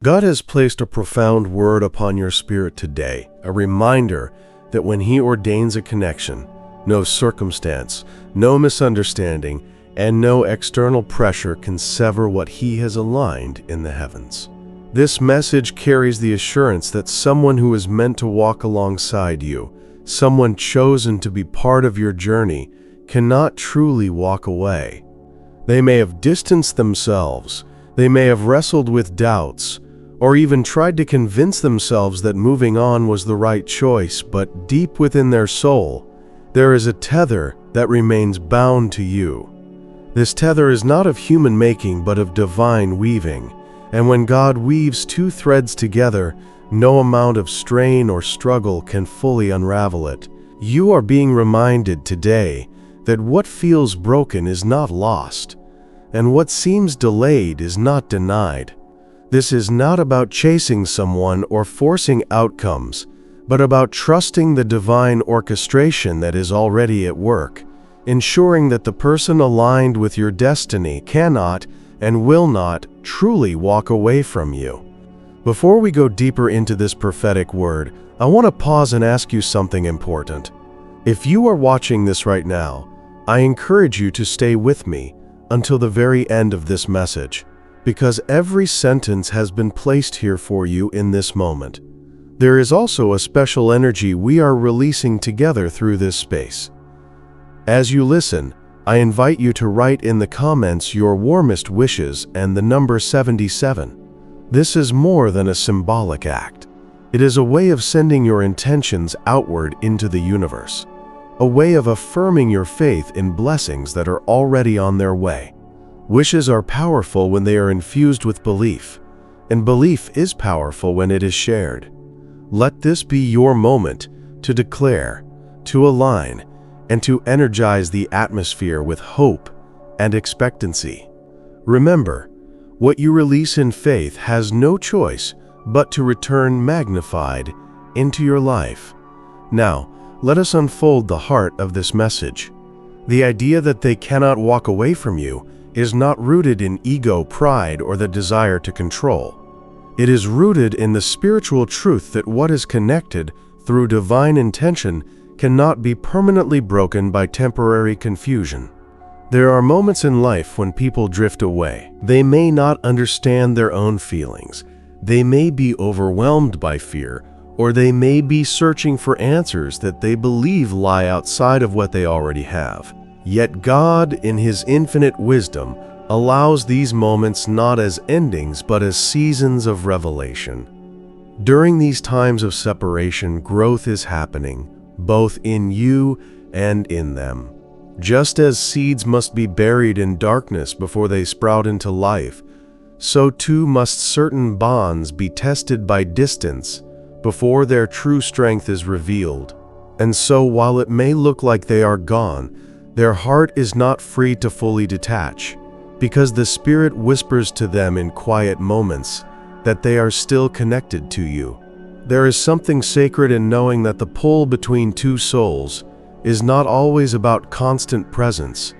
God has placed a profound word upon your spirit today, a reminder that when He ordains a connection, no circumstance, no misunderstanding, and no external pressure can sever what He has aligned in the heavens. This message carries the assurance that someone who is meant to walk alongside you, someone chosen to be part of your journey, cannot truly walk away. They may have distanced themselves, they may have wrestled with doubts, or even tried to convince themselves that moving on was the right choice, but deep within their soul, there is a tether that remains bound to you. This tether is not of human making, but of divine weaving, and when God weaves two threads together, no amount of strain or struggle can fully unravel it. You are being reminded today that what feels broken is not lost, and what seems delayed is not denied. This is not about chasing someone or forcing outcomes, but about trusting the divine orchestration that is already at work, ensuring that the person aligned with your destiny cannot and will not truly walk away from you. Before we go deeper into this prophetic word, I want to pause and ask you something important. If you are watching this right now, I encourage you to stay with me until the very end of this message, because every sentence has been placed here for you in this moment. There is also a special energy we are releasing together through this space. As you listen, I invite you to write in the comments your warmest wishes and the number 77. This is more than a symbolic act. It is a way of sending your intentions outward into the universe, a way of affirming your faith in blessings that are already on their way. Wishes are powerful when they are infused with belief, and belief is powerful when it is shared. Let this be your moment to declare, to align, and to energize the atmosphere with hope and expectancy. Remember, what you release in faith has no choice but to return magnified into your life. Now, let us unfold the heart of this message. The idea that they cannot walk away from you is not rooted in ego, pride, or the desire to control. It is rooted in the spiritual truth that what is connected through divine intention cannot be permanently broken by temporary confusion. There are moments in life when people drift away. They may not understand their own feelings. They may be overwhelmed by fear, or they may be searching for answers that they believe lie outside of what they already have. Yet God, in His infinite wisdom, allows these moments not as endings but as seasons of revelation. During these times of separation, growth is happening, both in you and in them. Just as seeds must be buried in darkness before they sprout into life, so too must certain bonds be tested by distance before their true strength is revealed. And so, while it may look like they are gone, their heart is not free to fully detach, because the Spirit whispers to them in quiet moments that they are still connected to you. There is something sacred in knowing that the pull between two souls is not always about constant presence,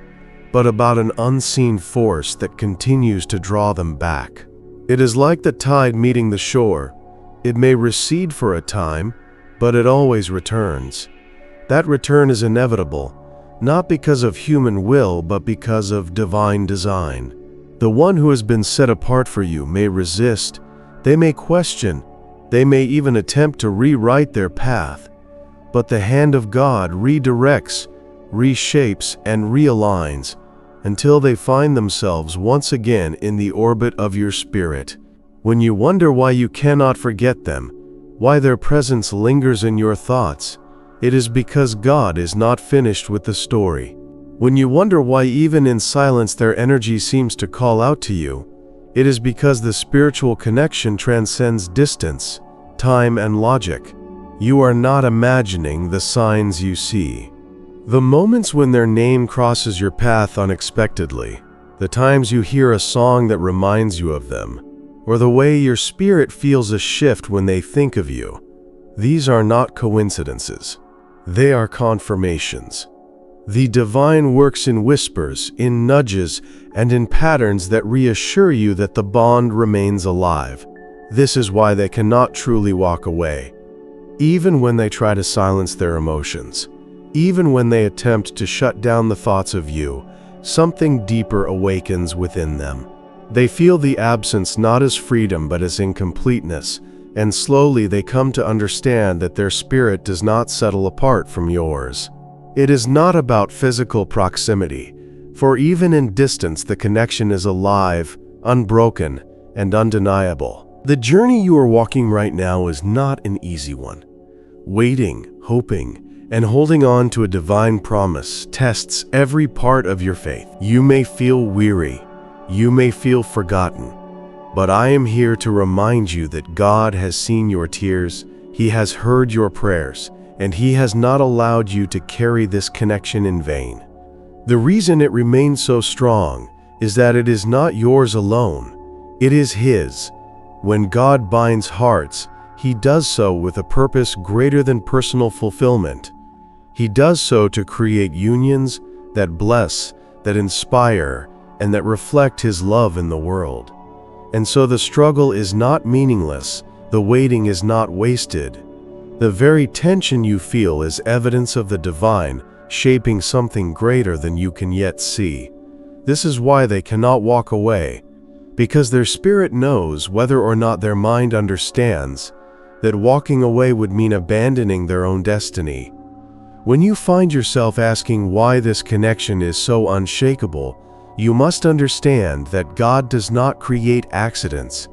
but about an unseen force that continues to draw them back. It is like the tide meeting the shore. It may recede for a time, but it always returns. That return is inevitable, not because of human will, but because of divine design. The one who has been set apart for you may resist, they may question, they may even attempt to rewrite their path, but the hand of God redirects, reshapes, and realigns until they find themselves once again in the orbit of your spirit. When you wonder why you cannot forget them, why their presence lingers in your thoughts, it is because God is not finished with the story. When you wonder why even in silence their energy seems to call out to you, it is because the spiritual connection transcends distance, time, and logic. You are not imagining the signs you see. The moments when their name crosses your path unexpectedly, the times you hear a song that reminds you of them, or the way your spirit feels a shift when they think of you, these are not coincidences. They are confirmations. The divine works in whispers, in nudges, and in patterns that reassure you that the bond remains alive. This is why they cannot truly walk away. Even when they try to silence their emotions, even when they attempt to shut down the thoughts of you, something deeper awakens within them. They feel the absence not as freedom but as incompleteness, and slowly they come to understand that their spirit does not settle apart from yours. It is not about physical proximity, for even in distance the connection is alive, unbroken, and undeniable. The journey you are walking right now is not an easy one. Waiting, hoping, and holding on to a divine promise tests every part of your faith. You may feel weary, you may feel forgotten, but I am here to remind you that God has seen your tears, He has heard your prayers, and He has not allowed you to carry this connection in vain. The reason it remains so strong is that it is not yours alone, it is His. When God binds hearts, He does so with a purpose greater than personal fulfillment. He does so to create unions that bless, that inspire, and that reflect His love in the world. And so the struggle is not meaningless, the waiting is not wasted. The very tension you feel is evidence of the divine shaping something greater than you can yet see. This is why they cannot walk away, because their spirit knows, whether or not their mind understands, that walking away would mean abandoning their own destiny. When you find yourself asking why this connection is so unshakable, you must understand that God does not create accidents.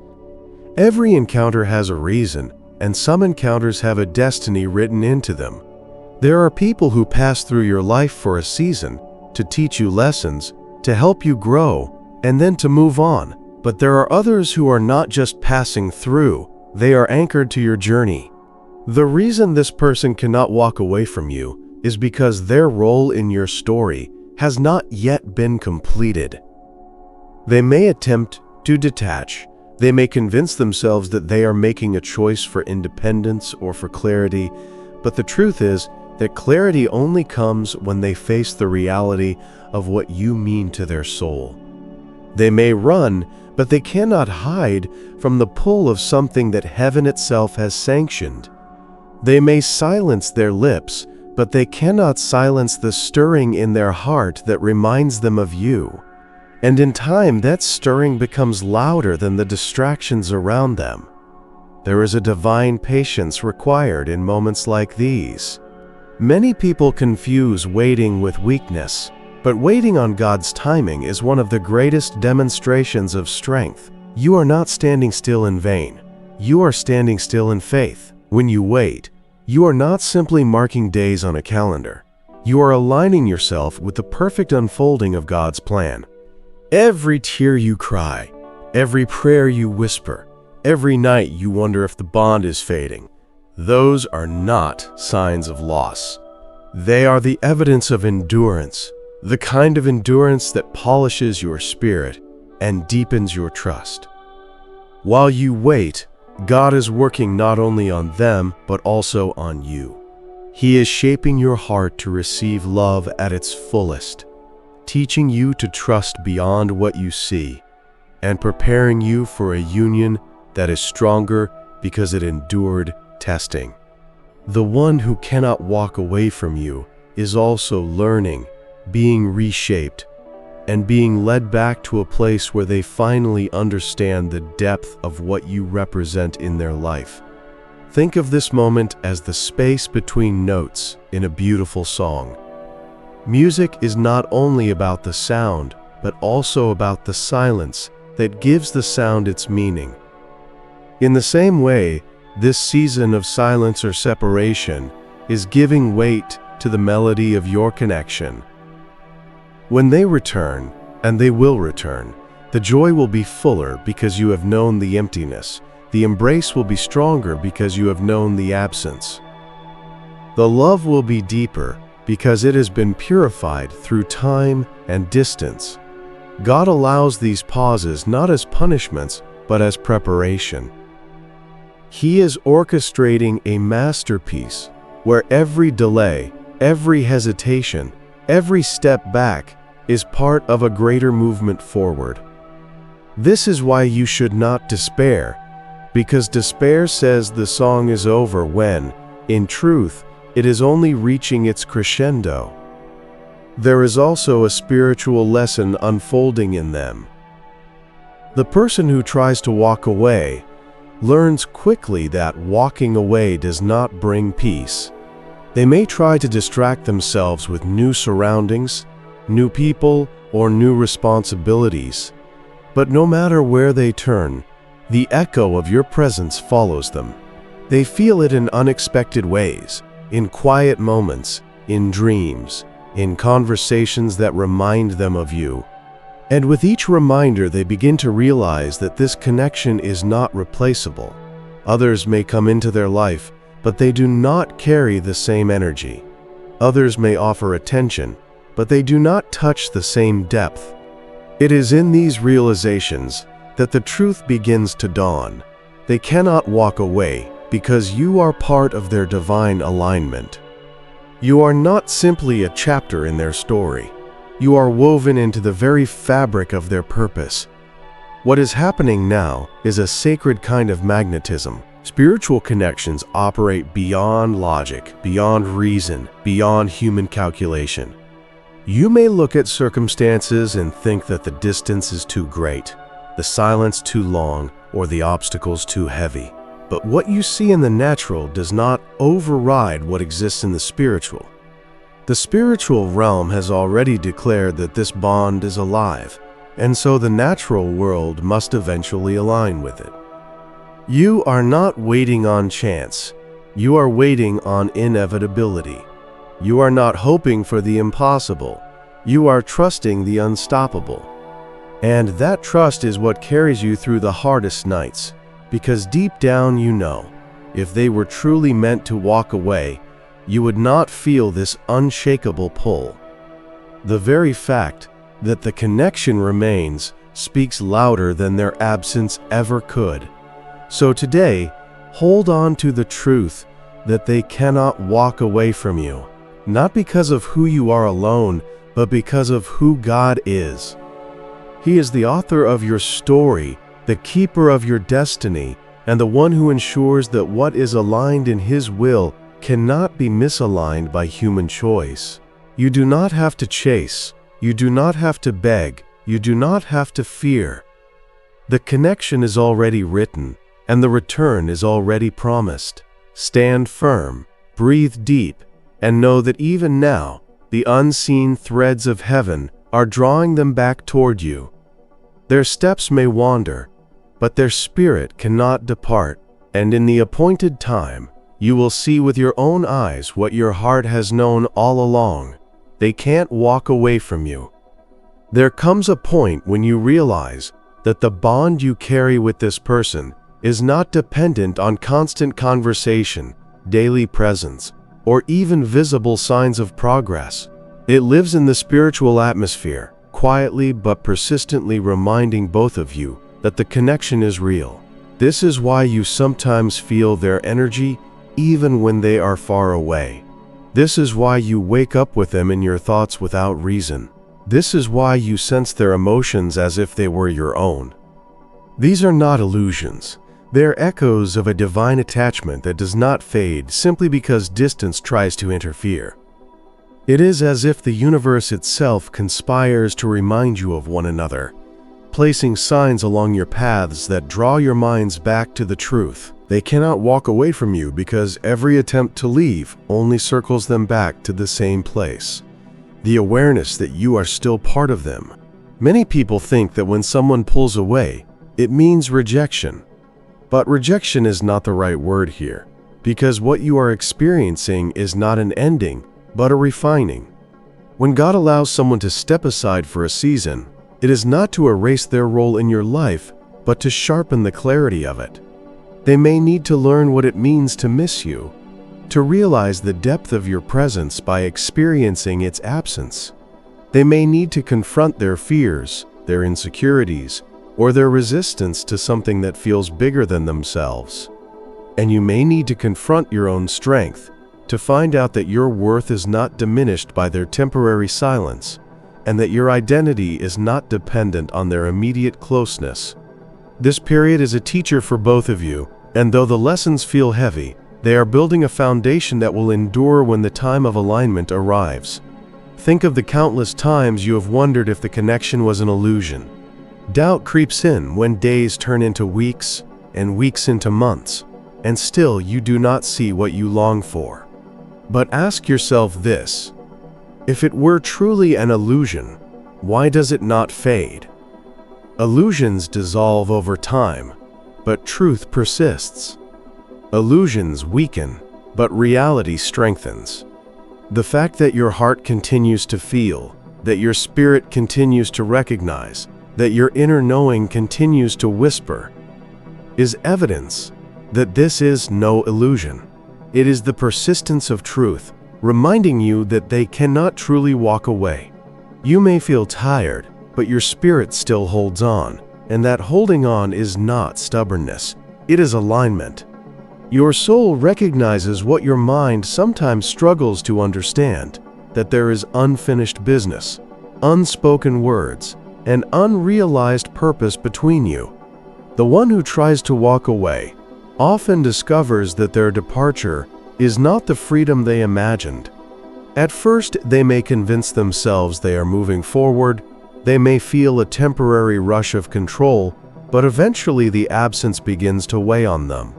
Every encounter has a reason, and some encounters have a destiny written into them. There are people who pass through your life for a season, to teach you lessons, to help you grow, and then to move on. But there are others who are not just passing through, they are anchored to your journey. The reason this person cannot walk away from you is because their role in your story has not yet been completed. They may attempt to detach. They may convince themselves that they are making a choice for independence or for clarity, but the truth is that clarity only comes when they face the reality of what you mean to their soul. They may run, but they cannot hide from the pull of something that heaven itself has sanctioned. They may silence their lips, but they cannot silence the stirring in their heart that reminds them of you. And in time, that stirring becomes louder than the distractions around them. There is a divine patience required in moments like these. Many people confuse waiting with weakness, but waiting on God's timing is one of the greatest demonstrations of strength. You are not standing still in vain. You are standing still in faith. When you wait, you are not simply marking days on a calendar. You are aligning yourself with the perfect unfolding of God's plan. Every tear you cry, every prayer you whisper, every night you wonder if the bond is fading, those are not signs of loss. They are the evidence of endurance, the kind of endurance that polishes your spirit and deepens your trust. While you wait, God is working not only on them, but also on you. He is shaping your heart to receive love at its fullest, teaching you to trust beyond what you see, and preparing you for a union that is stronger because it endured testing. The one who cannot walk away from you is also learning, being reshaped, and being led back to a place where they finally understand the depth of what you represent in their life. Think of this moment as the space between notes in a beautiful song. Music is not only about the sound, but also about the silence that gives the sound its meaning. In the same way, this season of silence or separation is giving weight to the melody of your connection. When they return, and they will return, the joy will be fuller because you have known the emptiness. The embrace will be stronger because you have known the absence. The love will be deeper because it has been purified through time and distance. God allows these pauses not as punishments, but as preparation. He is orchestrating a masterpiece where every delay, every hesitation, every step back is part of a greater movement forward. This is why you should not despair, because despair says the song is over when, in truth, it is only reaching its crescendo. There is also a spiritual lesson unfolding in them. The person who tries to walk away learns quickly that walking away does not bring peace. They may try to distract themselves with new surroundings, new people, or new responsibilities, but no matter where they turn, the echo of your presence follows them. They feel it in unexpected ways, in quiet moments, in dreams, in conversations that remind them of you. And with each reminder, they begin to realize that this connection is not replaceable. Others may come into their life, but they do not carry the same energy. Others may offer attention, but they do not touch the same depth. It is in these realizations that the truth begins to dawn. They cannot walk away because you are part of their divine alignment. You are not simply a chapter in their story. You are woven into the very fabric of their purpose. What is happening now is a sacred kind of magnetism. Spiritual connections operate beyond logic, beyond reason, beyond human calculation. You may look at circumstances and think that the distance is too great, the silence too long, or the obstacles too heavy. But what you see in the natural does not override what exists in the spiritual. The spiritual realm has already declared that this bond is alive, and so the natural world must eventually align with it. You are not waiting on chance. You are waiting on inevitability. You are not hoping for the impossible. You are trusting the unstoppable. And that trust is what carries you through the hardest nights, because deep down you know, if they were truly meant to walk away, you would not feel this unshakable pull. The very fact that the connection remains speaks louder than their absence ever could. So today, hold on to the truth that they cannot walk away from you, not because of who you are alone, but because of who God is. He is the author of your story, the keeper of your destiny, and the one who ensures that what is aligned in His will cannot be misaligned by human choice. You do not have to chase. You do not have to beg. You do not have to fear. The connection is already written, and the return is already promised. Stand firm, breathe deep, and know that even now, the unseen threads of heaven are drawing them back toward you. Their steps may wander, but their spirit cannot depart, and in the appointed time, you will see with your own eyes what your heart has known all along. They can't walk away from you. There comes a point when you realize that the bond you carry with this person is not dependent on constant conversation, daily presence, or even visible signs of progress. It lives in the spiritual atmosphere, quietly but persistently reminding both of you that the connection is real. This is why you sometimes feel their energy even when they are far away. This is why you wake up with them in your thoughts without reason. This is why you sense their emotions as if they were your own. These are not illusions. They're echoes of a divine attachment that does not fade simply because distance tries to interfere. It is as if the universe itself conspires to remind you of one another, placing signs along your paths that draw your minds back to the truth. They cannot walk away from you because every attempt to leave only circles them back to the same place. The awareness that you are still part of them. Many people think that when someone pulls away, it means rejection. But rejection is not the right word here, because what you are experiencing is not an ending, but a refining. When God allows someone to step aside for a season, it is not to erase their role in your life, but to sharpen the clarity of it. They may need to learn what it means to miss you, to realize the depth of your presence by experiencing its absence. They may need to confront their fears, their insecurities, or their resistance to something that feels bigger than themselves. And you may need to confront your own strength, to find out that your worth is not diminished by their temporary silence, and that your identity is not dependent on their immediate closeness. This period is a teacher for both of you, and though the lessons feel heavy, they are building a foundation that will endure when the time of alignment arrives. Think of the countless times you have wondered if the connection was an illusion. Doubt creeps in when days turn into weeks and weeks into months, and still you do not see what you long for. But ask yourself this: if it were truly an illusion, why does it not fade? Illusions dissolve over time, but truth persists. Illusions weaken, but reality strengthens. The fact that your heart continues to feel, that your spirit continues to recognize, that your inner knowing continues to whisper, is evidence that this is no illusion. It is the persistence of truth, reminding you that they cannot truly walk away. You may feel tired, but your spirit still holds on, and that holding on is not stubbornness, it is alignment. Your soul recognizes what your mind sometimes struggles to understand, that there is unfinished business, unspoken words, and unrealized purpose between you. The one who tries to walk away often discovers that their departure is not the freedom they imagined. At first, they may convince themselves they are moving forward, they may feel a temporary rush of control, but eventually the absence begins to weigh on them.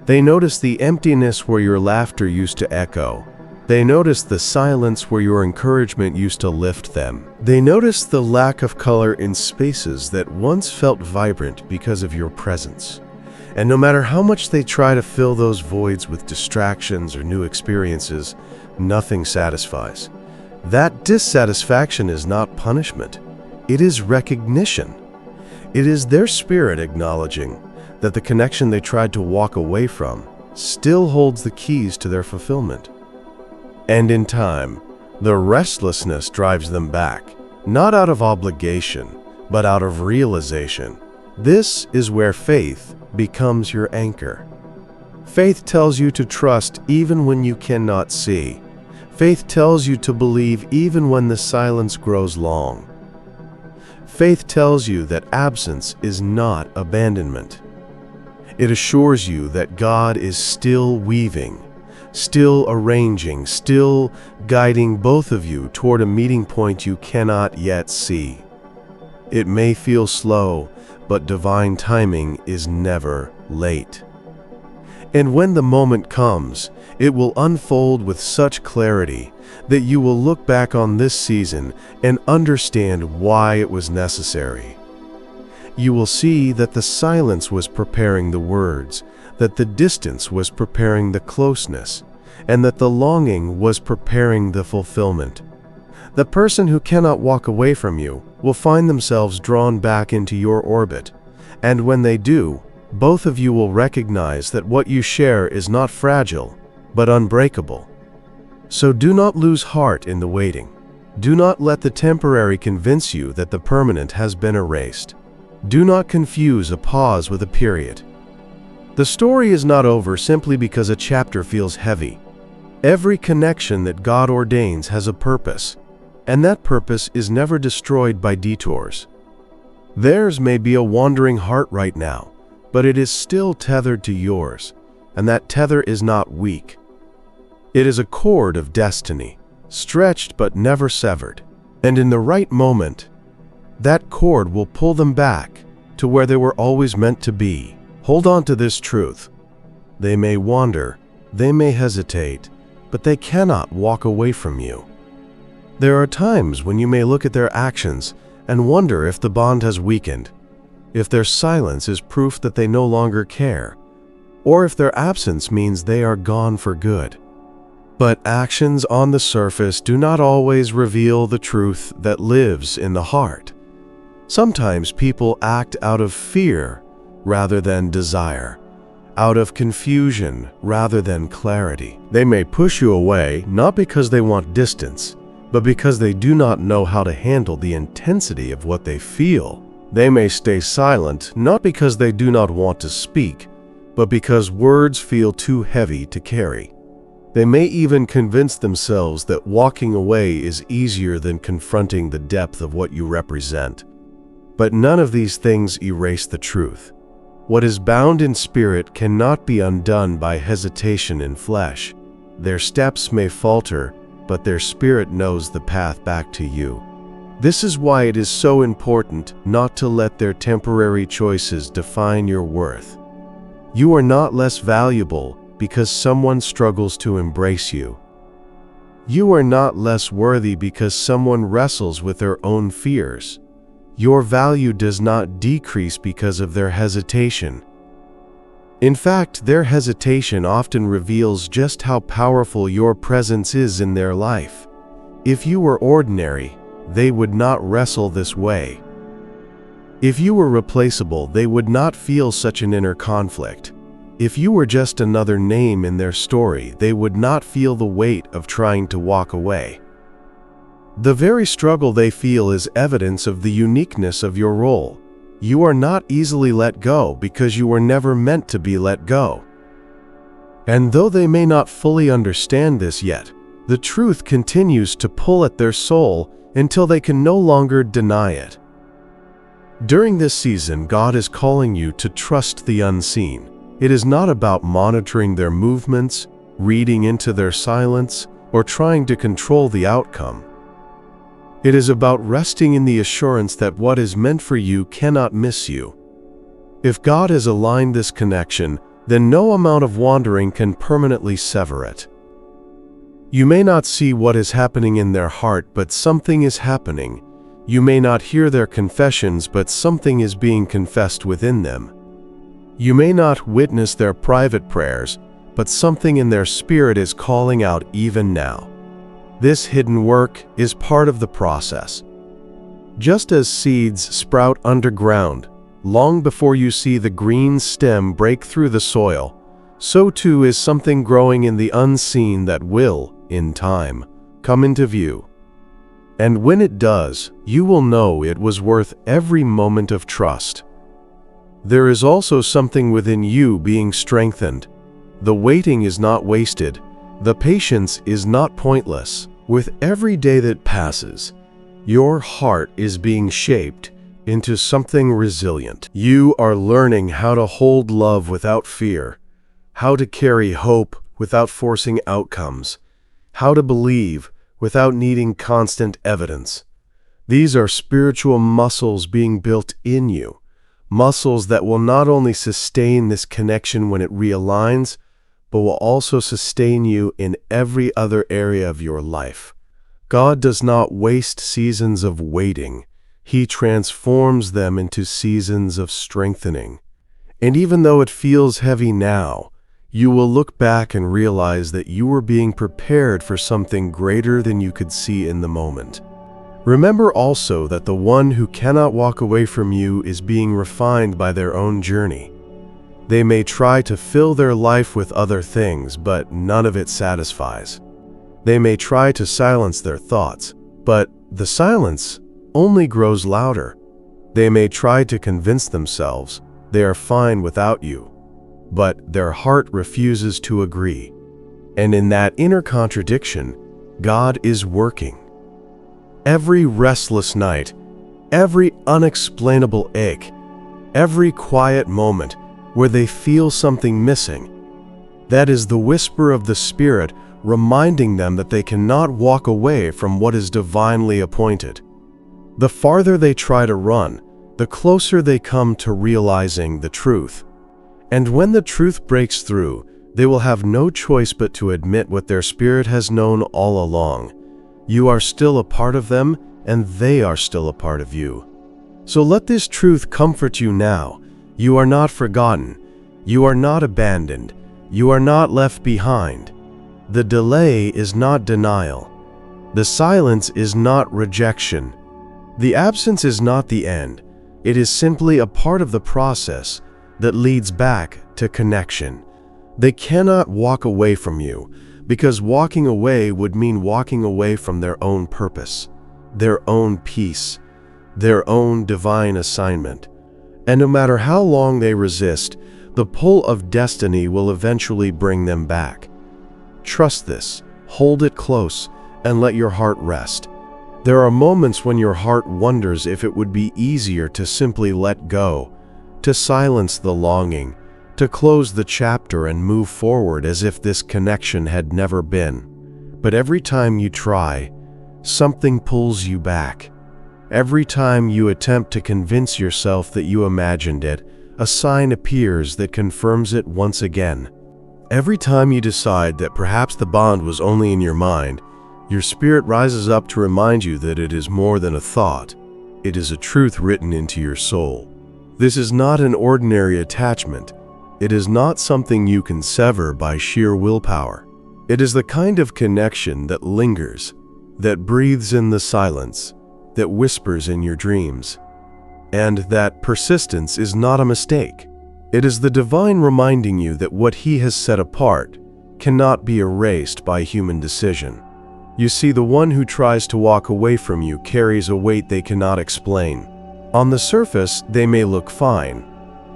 They notice the emptiness where your laughter used to echo. They notice the silence where your encouragement used to lift them. They notice the lack of color in spaces that once felt vibrant because of your presence. And no matter how much they try to fill those voids with distractions or new experiences, nothing satisfies. That dissatisfaction is not punishment. It is recognition. It is their spirit acknowledging that the connection they tried to walk away from still holds the keys to their fulfillment. And in time, the restlessness drives them back, not out of obligation, but out of realization. This is where faith becomes your anchor. Faith tells you to trust even when you cannot see. Faith tells you to believe even when the silence grows long. Faith tells you that absence is not abandonment. It assures you that God is still weaving, still arranging, still guiding both of you toward a meeting point you cannot yet see. It may feel slow, but divine timing is never late. And when the moment comes, it will unfold with such clarity that you will look back on this season and understand why it was necessary. You will see that the silence was preparing the words, that the distance was preparing the closeness, and that the longing was preparing the fulfillment. The person who cannot walk away from you will find themselves drawn back into your orbit, and when they do, both of you will recognize that what you share is not fragile, but unbreakable. So do not lose heart in the waiting. Do not let the temporary convince you that the permanent has been erased. Do not confuse a pause with a period. The story is not over simply because a chapter feels heavy. Every connection that God ordains has a purpose, and that purpose is never destroyed by detours. Theirs may be a wandering heart right now, but it is still tethered to yours, and that tether is not weak. It is a cord of destiny, stretched but never severed, and in the right moment, that cord will pull them back to where they were always meant to be. Hold on to this truth. They may wander, they may hesitate, but they cannot walk away from you. There are times when you may look at their actions and wonder if the bond has weakened, if their silence is proof that they no longer care, or if their absence means they are gone for good. But actions on the surface do not always reveal the truth that lives in the heart. Sometimes people act out of fear rather than desire, out of confusion rather than clarity. They may push you away not because they want distance, but because they do not know how to handle the intensity of what they feel. They may stay silent not because they do not want to speak, but because words feel too heavy to carry. They may even convince themselves that walking away is easier than confronting the depth of what you represent. But none of these things erase the truth. What is bound in spirit cannot be undone by hesitation in flesh. Their steps may falter, but their spirit knows the path back to you. This is why it is so important not to let their temporary choices define your worth. You are not less valuable because someone struggles to embrace you. You are not less worthy because someone wrestles with their own fears. Your value does not decrease because of their hesitation. In fact, their hesitation often reveals just how powerful your presence is in their life. If you were ordinary, they would not wrestle this way. If you were replaceable, they would not feel such an inner conflict. If you were just another name in their story, they would not feel the weight of trying to walk away. The very struggle they feel is evidence of the uniqueness of your role. You are not easily let go because you were never meant to be let go. And though they may not fully understand this yet, the truth continues to pull at their soul until they can no longer deny it. During this season, God is calling you to trust the unseen. It is not about monitoring their movements, reading into their silence, or trying to control the outcome. It is about resting in the assurance that what is meant for you cannot miss you. If God has aligned this connection, then no amount of wandering can permanently sever it. You may not see what is happening in their heart, but something is happening. You may not hear their confessions, but something is being confessed within them. You may not witness their private prayers, but something in their spirit is calling out even now. This hidden work is part of the process. Just as seeds sprout underground, long before you see the green stem break through the soil, so too is something growing in the unseen that will, in time, come into view. And when it does, you will know it was worth every moment of trust. There is also something within you being strengthened. The waiting is not wasted. The patience is not pointless. With every day that passes, your heart is being shaped into something resilient. You are learning how to hold love without fear, how to carry hope without forcing outcomes, how to believe without needing constant evidence. These are spiritual muscles being built in you, muscles that will not only sustain this connection when it realigns, but will also sustain you in every other area of your life. God does not waste seasons of waiting. He transforms them into seasons of strengthening. And even though it feels heavy now, you will look back and realize that you were being prepared for something greater than you could see in the moment. Remember also that the one who cannot walk away from you is being refined by their own journey. They may try to fill their life with other things, but none of it satisfies. They may try to silence their thoughts, but the silence only grows louder. They may try to convince themselves they are fine without you, but their heart refuses to agree. And in that inner contradiction, God is working. Every restless night, every unexplainable ache, every quiet moment where they feel something missing, that is the whisper of the Spirit reminding them that they cannot walk away from what is divinely appointed. The farther they try to run, the closer they come to realizing the truth. And when the truth breaks through, they will have no choice but to admit what their spirit has known all along. You are still a part of them, and they are still a part of you. So let this truth comfort you now. You are not forgotten. You are not abandoned. You are not left behind. The delay is not denial. The silence is not rejection. The absence is not the end. It is simply a part of the process that leads back to connection. They cannot walk away from you, because walking away would mean walking away from their own purpose, their own peace, their own divine assignment. And no matter how long they resist, the pull of destiny will eventually bring them back. Trust this, hold it close, and let your heart rest. There are moments when your heart wonders if it would be easier to simply let go, to silence the longing, to close the chapter and move forward as if this connection had never been. But every time you try, something pulls you back. Every time you attempt to convince yourself that you imagined it, a sign appears that confirms it once again. Every time you decide that perhaps the bond was only in your mind, your spirit rises up to remind you that it is more than a thought. It is a truth written into your soul. This is not an ordinary attachment. It is not something you can sever by sheer willpower. It is the kind of connection that lingers, that breathes in the silence, that whispers in your dreams. And that persistence is not a mistake. It is the divine reminding you that what He has set apart cannot be erased by human decision. You see, the one who tries to walk away from you carries a weight they cannot explain. On the surface, they may look fine.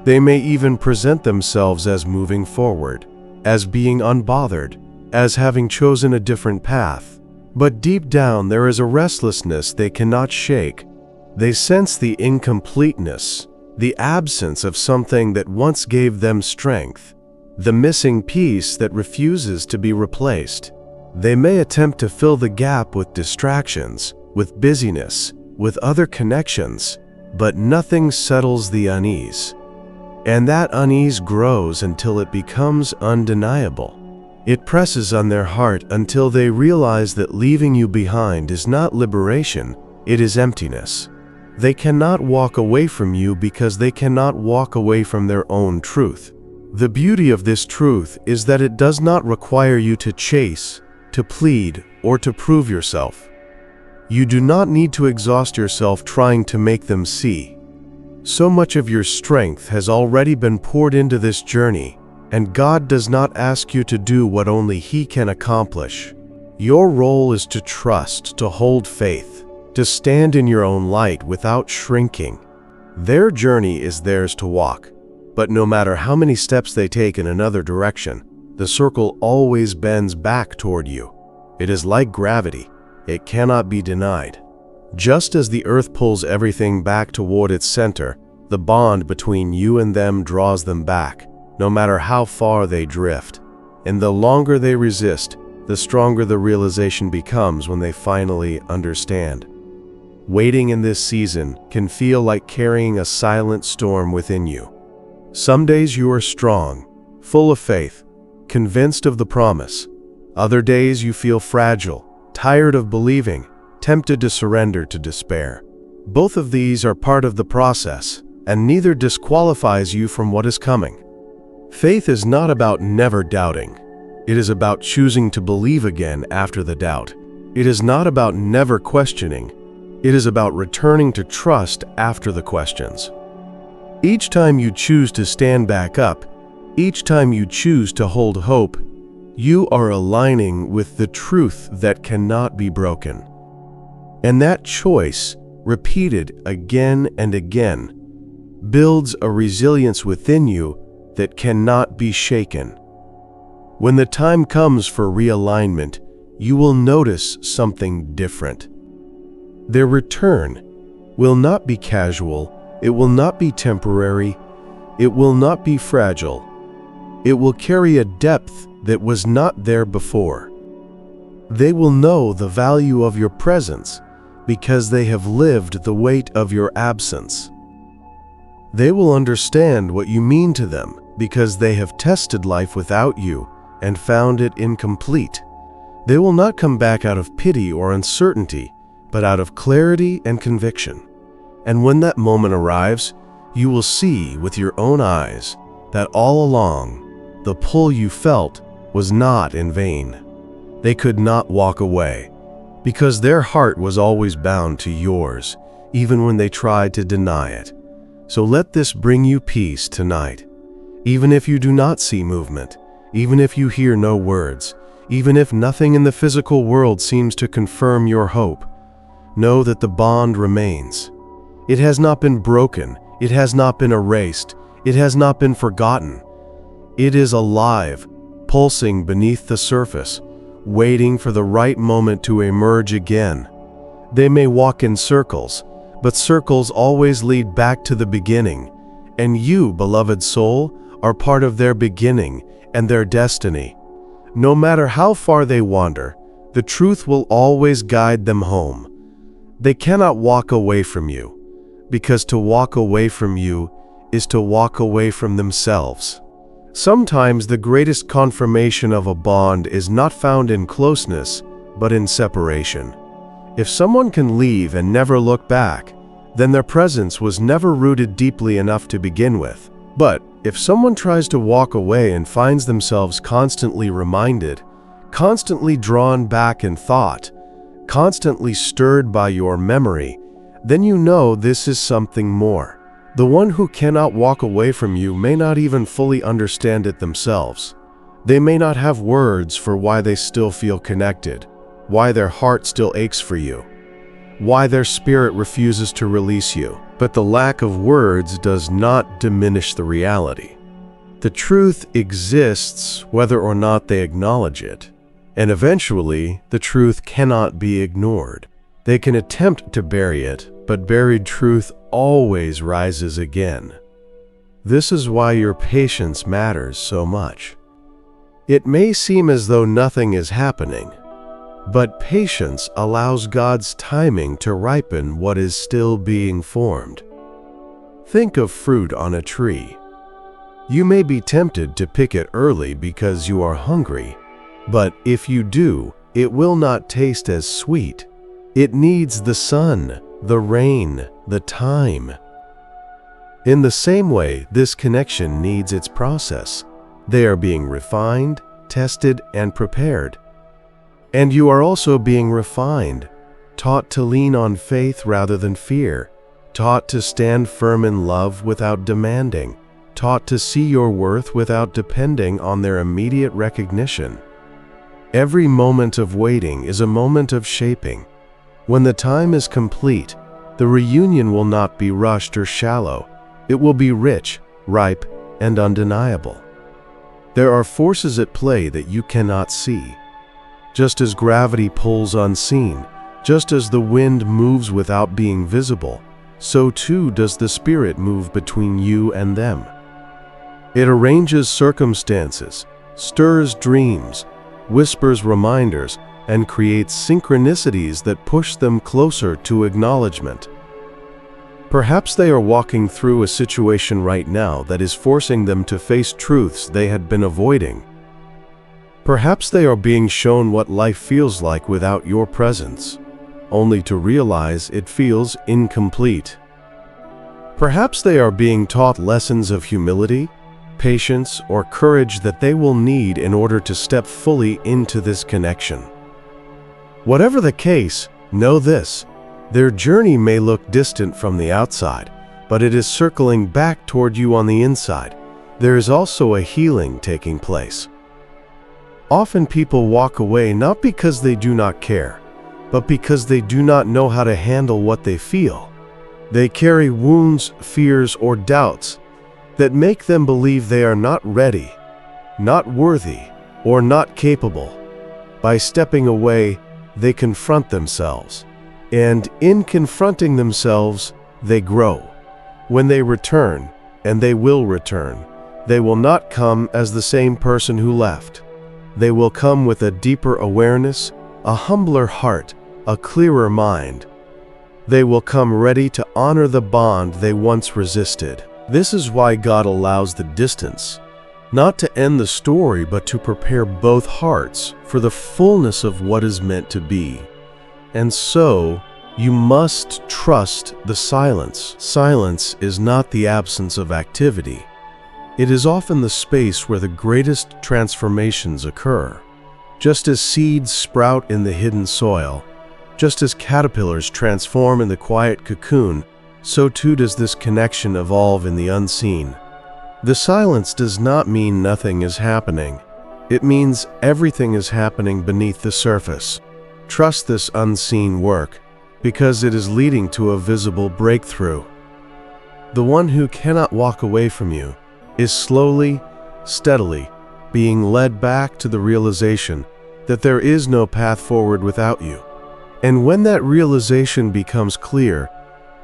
They may even present themselves as moving forward, as being unbothered, as having chosen a different path. But deep down, there is a restlessness they cannot shake. They sense the incompleteness, the absence of something that once gave them strength, the missing piece that refuses to be replaced. They may attempt to fill the gap with distractions, with busyness, with other connections, but nothing settles the unease. And that unease grows until it becomes undeniable. It presses on their heart until they realize that leaving you behind is not liberation, it is emptiness. They cannot walk away from you because they cannot walk away from their own truth. The beauty of this truth is that it does not require you to chase, to plead, or to prove yourself. You do not need to exhaust yourself trying to make them see. So much of your strength has already been poured into this journey, and God does not ask you to do what only He can accomplish. Your role is to trust, to hold faith, to stand in your own light without shrinking. Their journey is theirs to walk, but no matter how many steps they take in another direction, the circle always bends back toward you. It is like gravity. It cannot be denied. Just as the earth pulls everything back toward its center, the bond between you and them draws them back, no matter how far they drift. And the longer they resist, the stronger the realization becomes when they finally understand. Waiting in this season can feel like carrying a silent storm within you. Some days you are strong, full of faith, convinced of the promise. Other days you feel fragile, tired of believing, tempted to surrender to despair. Both of these are part of the process, and neither disqualifies you from what is coming. Faith is not about never doubting. It is about choosing to believe again after the doubt. It is not about never questioning. It is about returning to trust after the questions. Each time you choose to stand back up, each time you choose to hold hope, you are aligning with the truth that cannot be broken. And that choice, repeated again and again, builds a resilience within you that cannot be shaken. When the time comes for realignment, you will notice something different. Their return will not be casual, it will not be temporary, it will not be fragile. It will carry a depth that was not there before. They will know the value of your presence because they have lived the weight of your absence. They will understand what you mean to them because they have tested life without you and found it incomplete. They will not come back out of pity or uncertainty, but out of clarity and conviction. And when that moment arrives, you will see with your own eyes that all along, the pull you felt was not in vain. They could not walk away, because their heart was always bound to yours, even when they tried to deny it. So let this bring you peace tonight. Even if you do not see movement, even if you hear no words, even if nothing in the physical world seems to confirm your hope, know that the bond remains. It has not been broken, it has not been erased, it has not been forgotten. It is alive, pulsing beneath the surface, waiting for the right moment to emerge again. They may walk in circles, but circles always lead back to the beginning, and you, beloved soul, are part of their beginning and their destiny. No matter how far they wander, the truth will always guide them home. They cannot walk away from you, because to walk away from you is to walk away from themselves. Sometimes the greatest confirmation of a bond is not found in closeness, but in separation. If someone can leave and never look back, then their presence was never rooted deeply enough to begin with. But if someone tries to walk away and finds themselves constantly reminded, constantly drawn back in thought, constantly stirred by your memory, then you know this is something more. The one who cannot walk away from you may not even fully understand it themselves. They may not have words for why they still feel connected, why their heart still aches for you, why their spirit refuses to release you. But the lack of words does not diminish the reality. The truth exists whether or not they acknowledge it, and eventually the truth cannot be ignored. They can attempt to bury it, but buried truth always rises again. This is why your patience matters so much. It may seem as though nothing is happening, but patience allows God's timing to ripen what is still being formed. Think of fruit on a tree. You may be tempted to pick it early because you are hungry, but if you do, it will not taste as sweet. It needs the sun, the rain, the time. In the same way, this connection needs its process. They are being refined, tested, and prepared. And you are also being refined, taught to lean on faith rather than fear, taught to stand firm in love without demanding, taught to see your worth without depending on their immediate recognition. Every moment of waiting is a moment of shaping. When the time is complete, the reunion will not be rushed or shallow. It will be rich, ripe, and undeniable. There are forces at play that you cannot see. Just as gravity pulls unseen, just as the wind moves without being visible, so too does the Spirit move between you and them. It arranges circumstances, stirs dreams, whispers reminders, and creates synchronicities that push them closer to acknowledgement. Perhaps they are walking through a situation right now that is forcing them to face truths they had been avoiding. Perhaps they are being shown what life feels like without your presence, only to realize it feels incomplete. Perhaps they are being taught lessons of humility, patience, or courage that they will need in order to step fully into this connection. Whatever the case, know this: their journey may look distant from the outside, but it is circling back toward you on the inside. There is also a healing taking place. Often people walk away not because they do not care, but because they do not know how to handle what they feel. They carry wounds, fears, or doubts that make them believe they are not ready, not worthy, or not capable. By stepping away, they confront themselves, and in confronting themselves, they grow. When they return, and they will return, they will not come as the same person who left. They will come with a deeper awareness, a humbler heart, a clearer mind. They will come ready to honor the bond they once resisted. This is why God allows the distance, not to end the story, but to prepare both hearts for the fullness of what is meant to be. And so, you must trust the silence. Silence is not the absence of activity. It is often the space where the greatest transformations occur. Just as seeds sprout in the hidden soil, just as caterpillars transform in the quiet cocoon, so too does this connection evolve in the unseen. The silence does not mean nothing is happening. It means everything is happening beneath the surface. Trust this unseen work, because it is leading to a visible breakthrough. The one who cannot walk away from you is slowly, steadily being led back to the realization that there is no path forward without you. And when that realization becomes clear,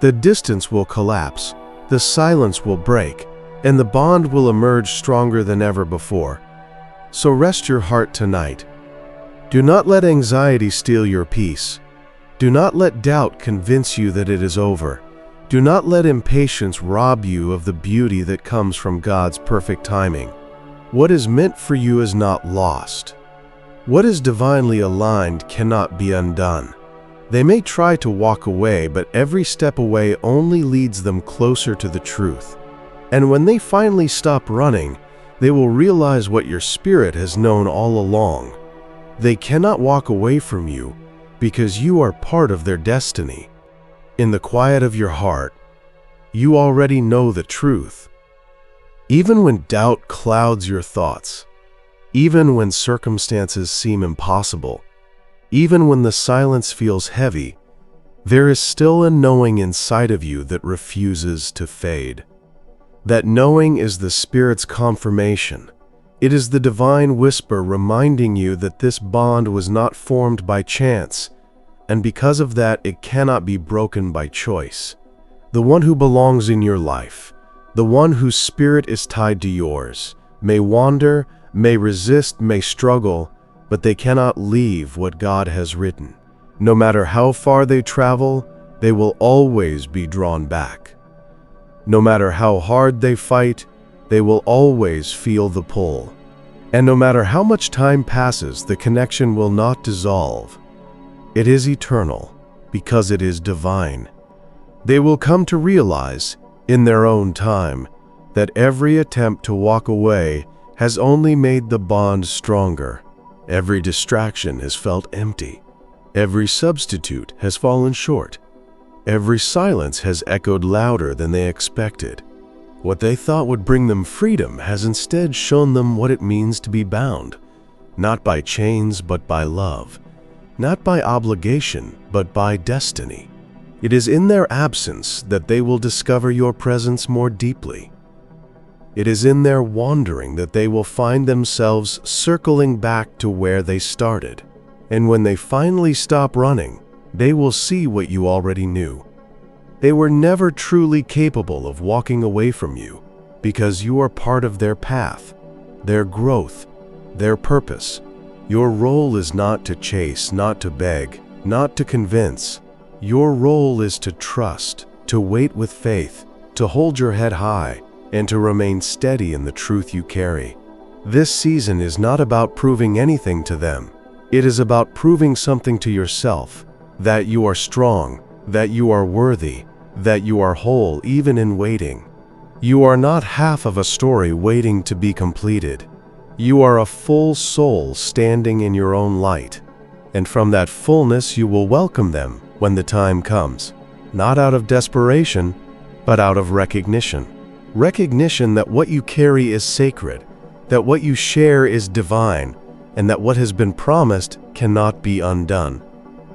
the distance will collapse, the silence will break, and the bond will emerge stronger than ever before. So rest your heart tonight. Do not let anxiety steal your peace. Do not let doubt convince you that it is over. Do not let impatience rob you of the beauty that comes from God's perfect timing. What is meant for you is not lost. What is divinely aligned cannot be undone. They may try to walk away, but every step away only leads them closer to the truth. And when they finally stop running, they will realize what your spirit has known all along. They cannot walk away from you because you are part of their destiny. In the quiet of your heart, you already know the truth. Even when doubt clouds your thoughts, even when circumstances seem impossible, even when the silence feels heavy, there is still a knowing inside of you that refuses to fade. That knowing is the Spirit's confirmation. It is the divine whisper reminding you that this bond was not formed by chance, and because of that, it cannot be broken by choice. The one who belongs in your life, the one whose spirit is tied to yours, may wander, may resist, may struggle, but they cannot leave what God has written. No matter how far they travel, they will always be drawn back. No matter how hard they fight, they will always feel the pull. And no matter how much time passes, the connection will not dissolve. It is eternal because it is divine. They will come to realize, in their own time, that every attempt to walk away has only made the bond stronger. Every distraction has felt empty. Every substitute has fallen short. Every silence has echoed louder than they expected. What they thought would bring them freedom has instead shown them what it means to be bound, not by chains but by love, not by obligation but by destiny. It is in their absence that they will discover your presence more deeply. It is in their wandering that they will find themselves circling back to where they started. And when they finally stop running, they will see what you already knew. They were never truly capable of walking away from you because you are part of their path, their growth, their purpose. Your role is not to chase, not to beg, not to convince. Your role is to trust, to wait with faith, to hold your head high, and to remain steady in the truth you carry. This season is not about proving anything to them. It is about proving something to yourself, that you are strong, that you are worthy, that you are whole even in waiting. You are not half of a story waiting to be completed. You are a full soul standing in your own light, and from that fullness you will welcome them when the time comes, not out of desperation, but out of recognition. Recognition that what you carry is sacred, that what you share is divine, and that what has been promised cannot be undone.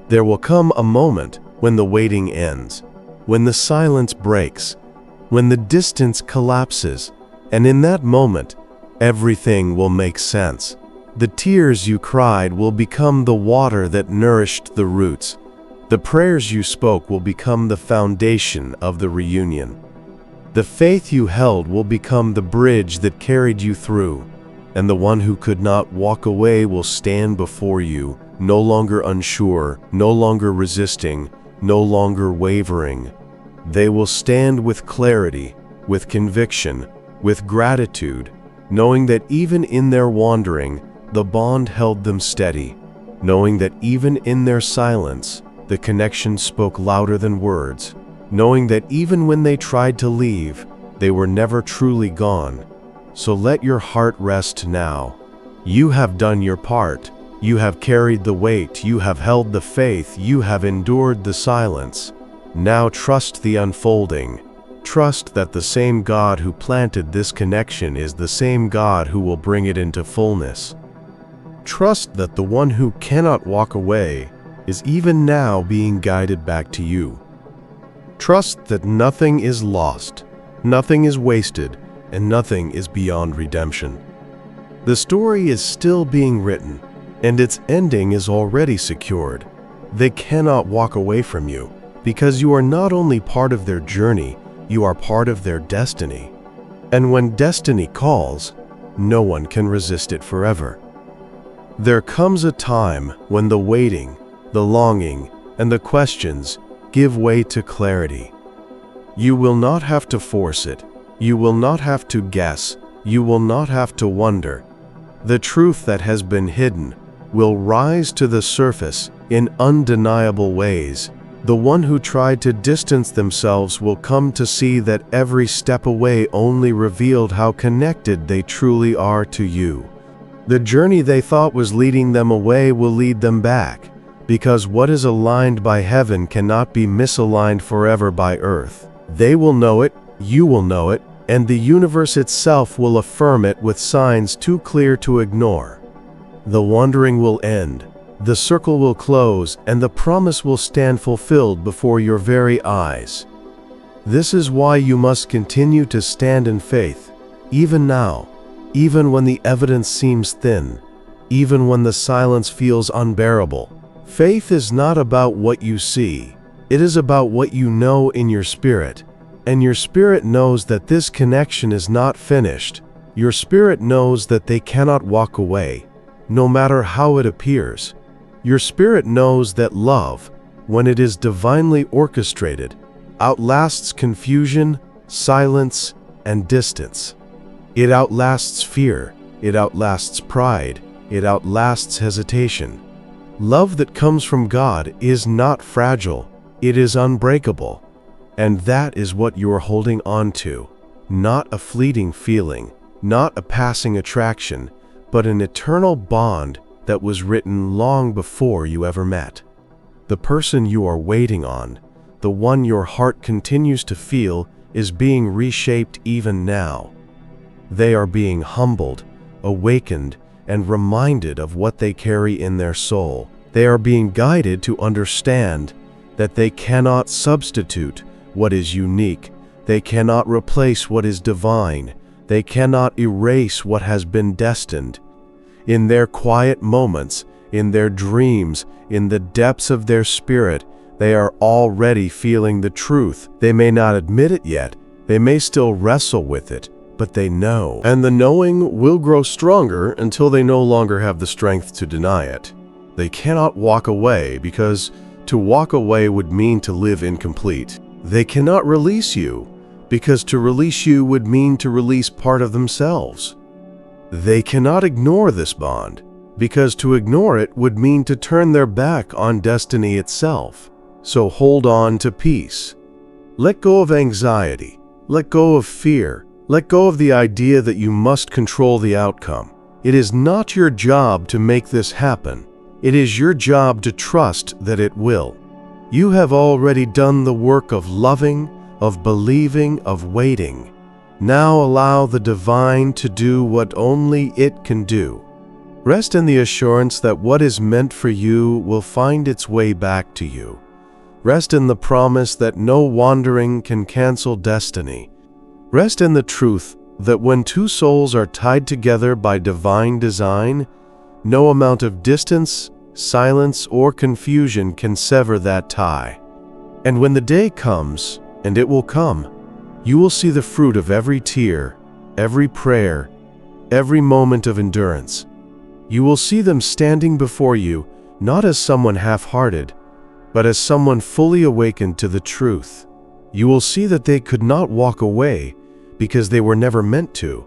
There will come a moment when the waiting ends, when the silence breaks, when the distance collapses, and in that moment, everything will make sense. The tears you cried will become the water that nourished the roots. The prayers you spoke will become the foundation of the reunion. The faith you held will become the bridge that carried you through, and the one who could not walk away will stand before you, no longer unsure, no longer resisting, no longer wavering. They will stand with clarity, with conviction, with gratitude, knowing that even in their wandering, the bond held them steady, knowing that even in their silence, the connection spoke louder than words, knowing that even when they tried to leave, they were never truly gone. So let your heart rest now. You have done your part. You have carried the weight. You have held the faith. You have endured the silence. Now trust the unfolding. Trust that the same God who planted this connection is the same God who will bring it into fullness. Trust that the one who cannot walk away is even now being guided back to you. Trust that nothing is lost, nothing is wasted, and nothing is beyond redemption. The story is still being written, and its ending is already secured. They cannot walk away from you, because you are not only part of their journey, you are part of their destiny. And when destiny calls, no one can resist it forever. There comes a time when the waiting, the longing, and the questions give way to clarity. You will not have to force it. You will not have to guess. You will not have to wonder. The truth that has been hidden will rise to the surface in undeniable ways. The one who tried to distance themselves will come to see that every step away only revealed how connected they truly are to you. The journey they thought was leading them away will lead them back, because what is aligned by heaven cannot be misaligned forever by earth. They will know it, you will know it, and the universe itself will affirm it with signs too clear to ignore. The wandering will end, the circle will close, and the promise will stand fulfilled before your very eyes. This is why you must continue to stand in faith, even now, even when the evidence seems thin, even when the silence feels unbearable. Faith is not about what you see, it is about what you know in your spirit. And your spirit knows that this connection is not finished. Your spirit knows that they cannot walk away, no matter how it appears. Your spirit knows that love, when it is divinely orchestrated, outlasts confusion, silence, and distance. It outlasts fear, it outlasts pride, it outlasts hesitation. Love that comes from God is not fragile, it is unbreakable. And that is what you are holding on to, not a fleeting feeling, not a passing attraction, but an eternal bond that was written long before you ever met. The person you are waiting on, the one your heart continues to feel, is being reshaped even now. They are being humbled, awakened, and reminded of what they carry in their soul. They are being guided to understand that they cannot substitute what is unique. They cannot replace what is divine. They cannot erase what has been destined. In their quiet moments, in their dreams, in the depths of their spirit, they are already feeling the truth. They may not admit it yet. They may still wrestle with it, but they know. And the knowing will grow stronger until they no longer have the strength to deny it. They cannot walk away because to walk away would mean to live incomplete. They cannot release you, because to release you would mean to release part of themselves. They cannot ignore this bond, because to ignore it would mean to turn their back on destiny itself. So hold on to peace. Let go of anxiety. Let go of fear. Let go of the idea that you must control the outcome. It is not your job to make this happen. It is your job to trust that it will. You have already done the work of loving, of believing, of waiting. Now allow the divine to do what only it can do. Rest in the assurance that what is meant for you will find its way back to you. Rest in the promise that no wandering can cancel destiny. Rest in the truth that when two souls are tied together by divine design, no amount of distance, silence, or confusion can sever that tie. And when the day comes, and it will come, you will see the fruit of every tear, every prayer, every moment of endurance. You will see them standing before you, not as someone half-hearted, but as someone fully awakened to the truth. You will see that they could not walk away because they were never meant to.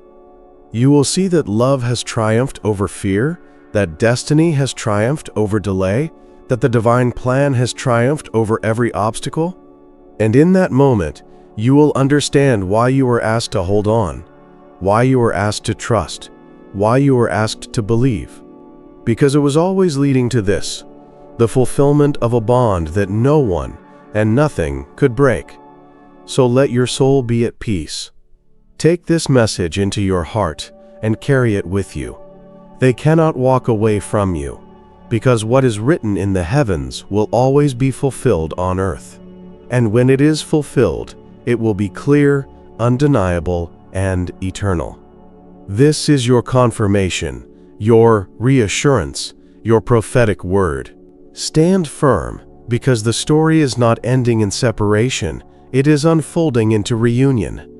You will see that love has triumphed over fear, that destiny has triumphed over delay, that the divine plan has triumphed over every obstacle. And in that moment, you will understand why you were asked to hold on, why you were asked to trust, why you were asked to believe. Because it was always leading to this, the fulfillment of a bond that no one and nothing could break. So let your soul be at peace. Take this message into your heart and carry it with you. They cannot walk away from you, because what is written in the heavens will always be fulfilled on earth. And when it is fulfilled, it will be clear, undeniable, and eternal. This is your confirmation, your reassurance, your prophetic word. Stand firm, because the story is not ending in separation, it is unfolding into reunion.